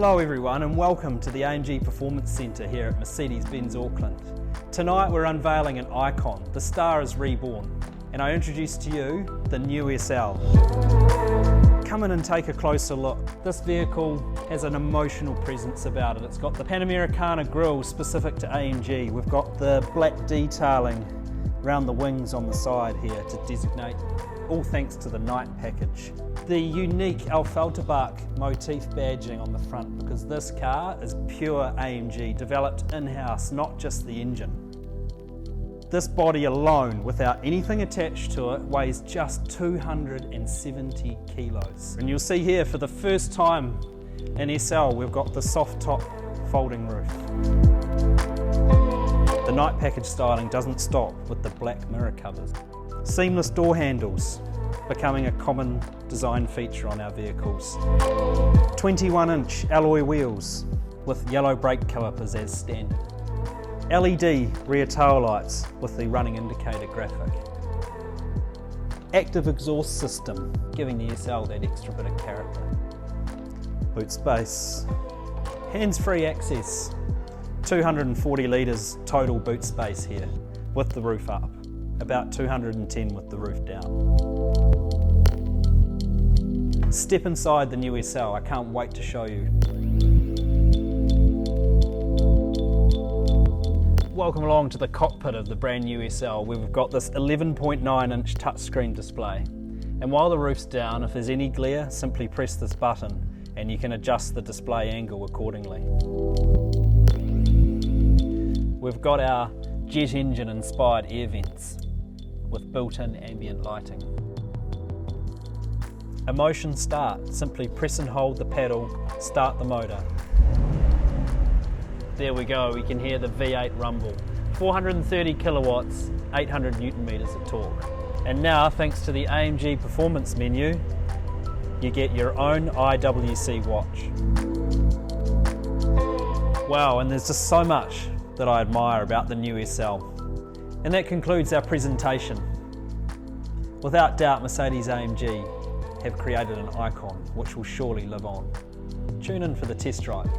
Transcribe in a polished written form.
Hello everyone and welcome to the AMG Performance Centre here at Mercedes-Benz Auckland. Tonight we're unveiling an icon. The star is Reborn, and I introduce to you the new SL. Come in and take a closer look. This vehicle has an emotional presence about it. It's got the Panamericana grille specific to AMG. We've got the black detailing around the wings on the side here to designate, all thanks to the night package. The unique Alphalterbark motif badging on the front, because this car is pure AMG, developed in-house, not just the engine. This body alone, without anything attached to it, weighs just 270 kilos. And you'll see here, for the first time in SL, we've got the soft top folding roof. The night package styling doesn't stop with the black mirror covers. Seamless door handles, becoming a common design feature on our vehicles. 21-inch alloy wheels with yellow brake calipers as standard. LED rear tail lights with the running indicator graphic. Active exhaust system, giving the SL that extra bit of character. Boot space. Hands-free access. 240 litres total boot space here with the roof up. About 210 with the roof down. Step inside the new SL, I can't wait to show you. Welcome along to the cockpit of the brand new SL, where we've got this 11.9-inch touchscreen display. And while the roof's down, if there's any glare, simply press this button and you can adjust the display angle accordingly. We've got our jet engine inspired air vents with built-in ambient lighting. Emotion start, simply press and hold the paddle, start the motor. There we go, we can hear the V8 rumble. 430 kilowatts, 800 Newton meters of torque. And now, thanks to the AMG Performance menu, you get your own IWC watch. Wow, and there's just so much that I admire about the new SL. And that concludes our presentation. Without doubt, Mercedes-AMG have created an icon which will surely live on. Tune in for the test drive.